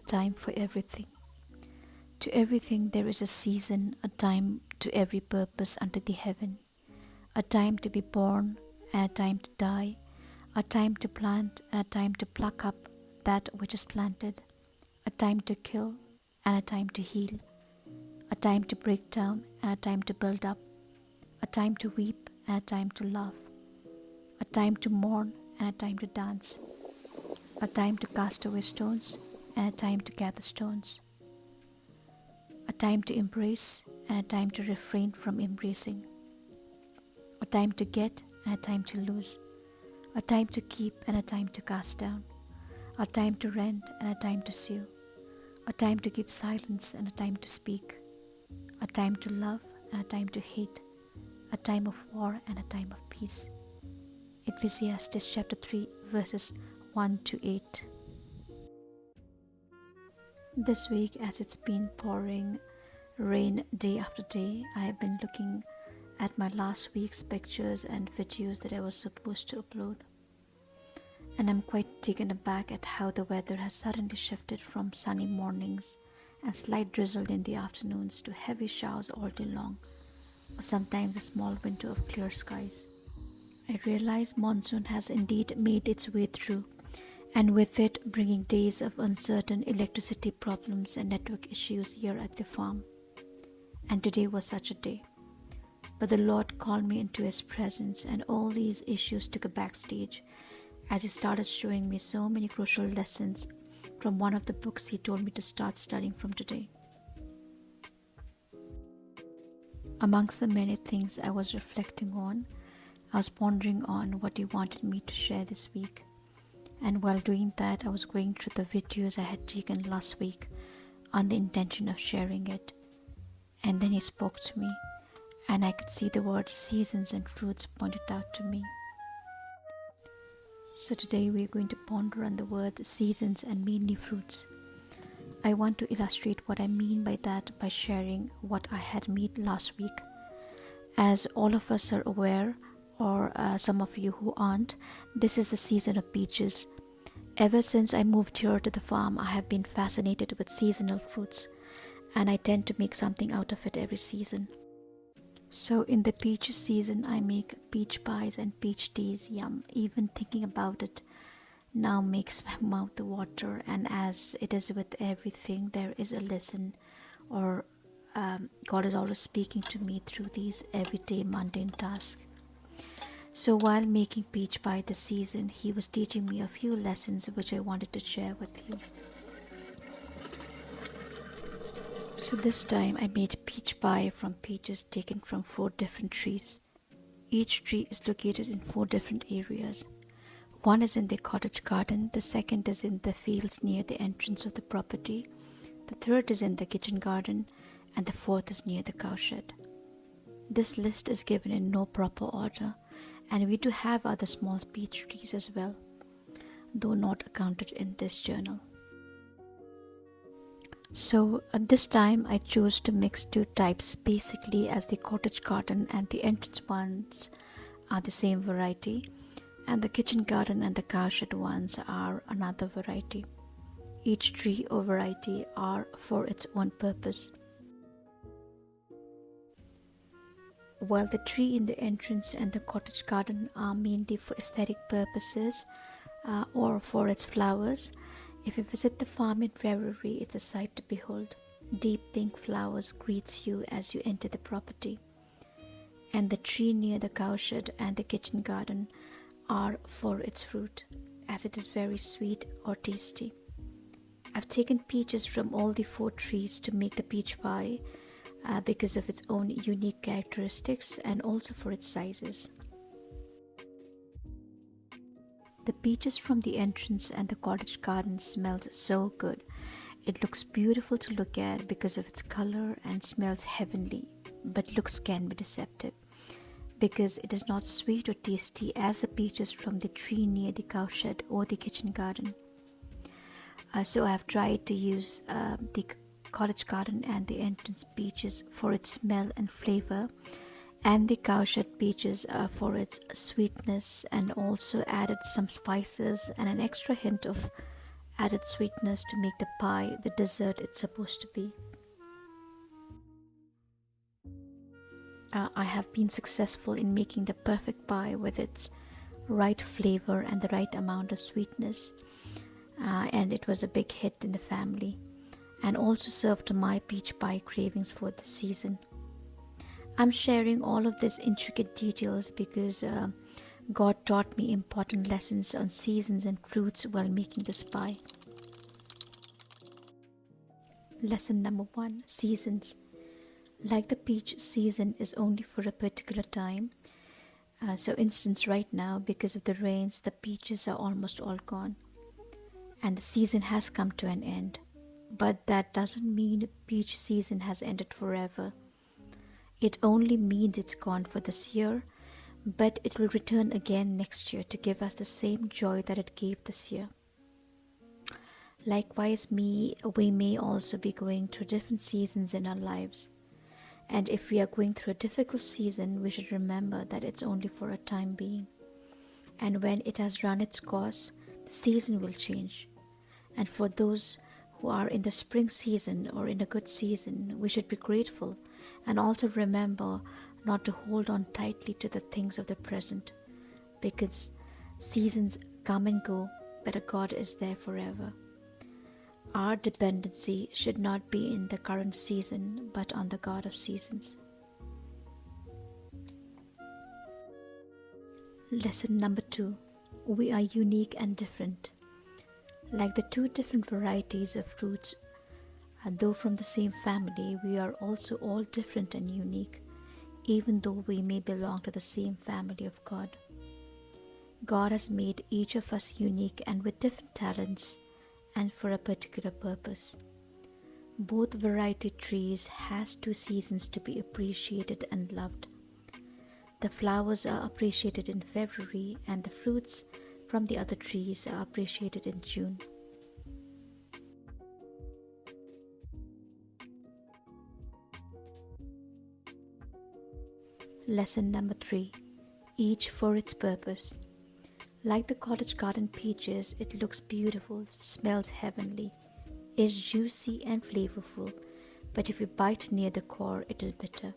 time for everything. To everything there is a season, a time to every purpose under the heaven, a time to be born and a time to die, a time to plant and a time to pluck up that which is planted, a time to kill and a time to heal, a time to break down and a time to build up, a time to weep and a time to laugh, a time to mourn and a time to dance, a time to cast away stones and a time to gather stones, a time to embrace and a time to refrain from embracing, a time to get and a time to lose, a time to keep and a time to cast down, a time to rend and a time to sue, a time to keep silence and a time to speak, a time to love and a time to hate, a time of war and a time of peace. Ecclesiastes chapter 3 verses 1 to 8. This week, as it's been pouring rain day after day, I have been looking at my last week's pictures and videos that I was supposed to upload. And I'm quite taken aback at how the weather has suddenly shifted from sunny mornings and slight drizzle in the afternoons to heavy showers all day long, or sometimes a small window of clear skies. I realize monsoon has indeed made its way through, and with it bringing days of uncertain electricity problems and network issues here at the farm. And today was such a day. But the Lord called me into His presence, and all these issues took a backstage as He started showing me so many crucial lessons from one of the books He told me to start studying from today. Amongst the many things I was reflecting on, I was pondering on what He wanted me to share this week. And while doing that, I was going through the videos I had taken last week on the intention of sharing it. And then He spoke to me, and I could see the word seasons and fruits pointed out to me. So today we are going to ponder on the word seasons and mainly fruits. I want to illustrate what I mean by that by sharing what I had made last week. As all of us are aware, or some of you who aren't, this is the season of peaches. Ever since I moved here to the farm, I have been fascinated with seasonal fruits, and I tend to make something out of it every season. So in the peaches season, I make peach pies and peach teas. Yum, even thinking about it now makes my mouth water. And as it is with everything, there is a lesson, or God is always speaking to me through these everyday mundane tasks. So while making peach pie this season, He was teaching me a few lessons which I wanted to share with you. So this time I made peach pie from peaches taken from 4 different trees. Each tree is located in 4 different areas. One is in the cottage garden, the second is in the fields near the entrance of the property, the third is in the kitchen garden, and the fourth is near the cowshed. This list is given in no proper order, and we do have other small peach trees as well, though not accounted in this journal. So at this time I chose to mix 2 types, basically, as the cottage garden and the entrance ones are the same variety, and the kitchen garden and the cowshed ones are another variety. Each tree or variety are for its own purpose. While the tree in the entrance and the cottage garden are mainly for aesthetic purposes or for its flowers, if you visit the farm in February, it's a sight to behold. Deep pink flowers greets you as you enter the property. And the tree near the cowshed and the kitchen garden are for its fruit, as it is very sweet or tasty. I've taken peaches from all the 4 trees to make the peach pie because of its own unique characteristics and also for its sizes. The peaches from the entrance and the cottage garden smelled so good. It looks beautiful to look at because of its color and smells heavenly, but looks can be deceptive because it is not sweet or tasty as the peaches from the tree near the cowshed or the kitchen garden. So I have tried to use the cottage garden and the entrance peaches for its smell and flavor, and the cowshed peaches for its sweetness, and also added some spices and an extra hint of added sweetness to make the pie the dessert it's supposed to be. I have been successful in making the perfect pie with its right flavor and the right amount of sweetness, and it was a big hit in the family, and also served my peach pie cravings for the season. I'm sharing all of these intricate details because God taught me important lessons on seasons and fruits while making this pie. Lesson number one: seasons. Like the peach season is only for a particular time. So, instance, right now, because of the rains, the peaches are almost all gone, and the season has come to an end. But that doesn't mean peach season has ended forever. It only means it's gone for this year, but it will return again next year to give us the same joy that it gave this year. Likewise, we may also be going through different seasons in our lives. And if we are going through a difficult season, we should remember that it's only for a time being. And when it has run its course, the season will change. And for those who are in the spring season or in a good season, we should be grateful and also remember not to hold on tightly to the things of the present, because seasons come and go, but God is there forever. Our dependency should not be in the current season, but on the God of seasons. Lesson number two: we are unique and different. Like the two different varieties of fruits, and though from the same family, we are also all different and unique, even though we may belong to the same family of God. God has made each of us unique and with different talents and for a particular purpose. Both variety trees has two seasons to be appreciated and loved. The flowers are appreciated in February and the fruits from the other trees are appreciated in June. Lesson number three: each for its purpose. Like the cottage garden peaches, it looks beautiful, smells heavenly, is juicy and flavorful, but if you bite near the core, it is bitter.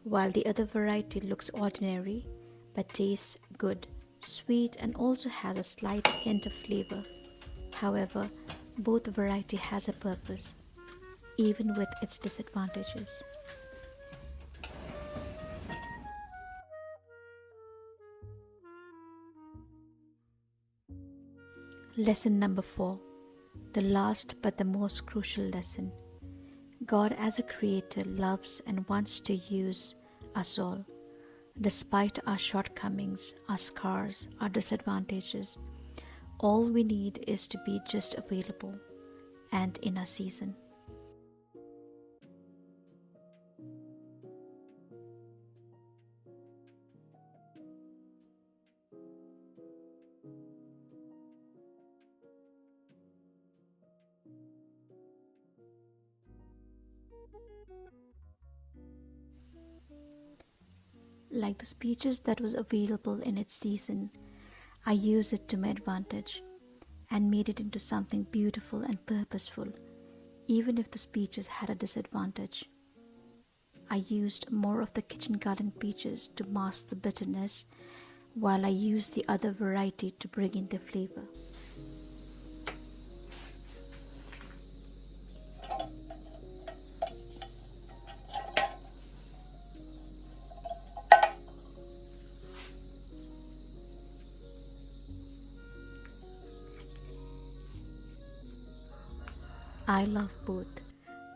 While the other variety looks ordinary, but tastes good, sweet, and also has a slight hint of flavor. However, both variety has a purpose, even with its disadvantages. Lesson number four: the last but the most crucial lesson. God as a creator loves and wants to use us all. Despite our shortcomings, our scars, our disadvantages, all we need is to be just available and in our season. Like the speeches that was available in its season, I used it to my advantage and made it into something beautiful and purposeful, even if the speeches had a disadvantage. I used more of the kitchen garden peaches to mask the bitterness, while I used the other variety to bring in the flavor. I love both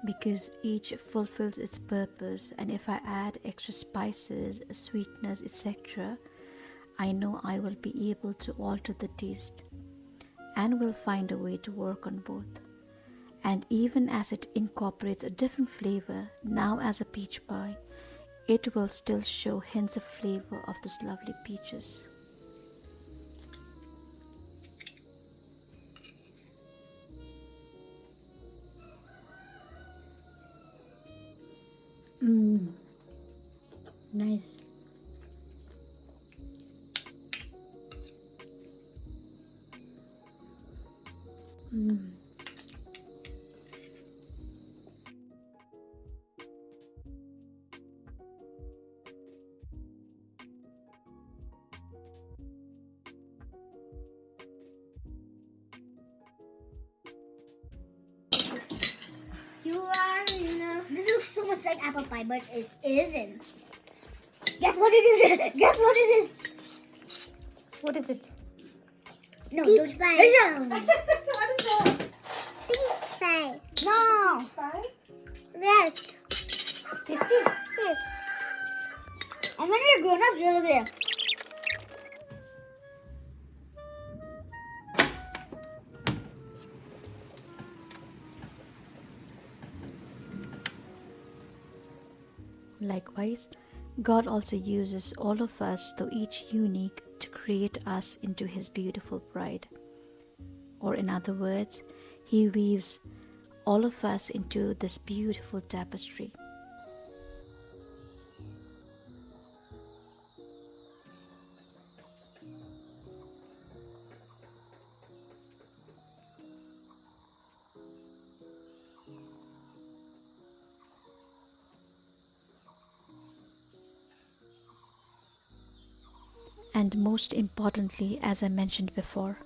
because each fulfills its purpose, and if I add extra spices, sweetness, etc., I know I will be able to alter the taste and will find a way to work on both. And even as it incorporates a different flavor, now as a peach pie, it will still show hints of flavor of those lovely peaches. Mmm, nice. This looks so much like apple pie, but it isn't. Guess what it is? Guess what it is? What is it? No, peach pie. Listen. What is that? Peach pie. No. Peach pie? Yes. Tasty? Yes. And when we're grown ups, we'll be. Likewise, God also uses all of us, though each unique, to create us into His beautiful bride. Or, in other words, He weaves all of us into this beautiful tapestry. And most importantly, as I mentioned before,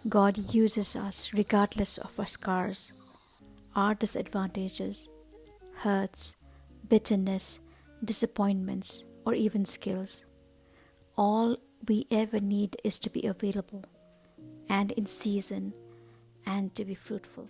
God uses us regardless of our scars, our disadvantages, hurts, bitterness, disappointments, or even skills. All we ever need is to be available and in season and to be fruitful.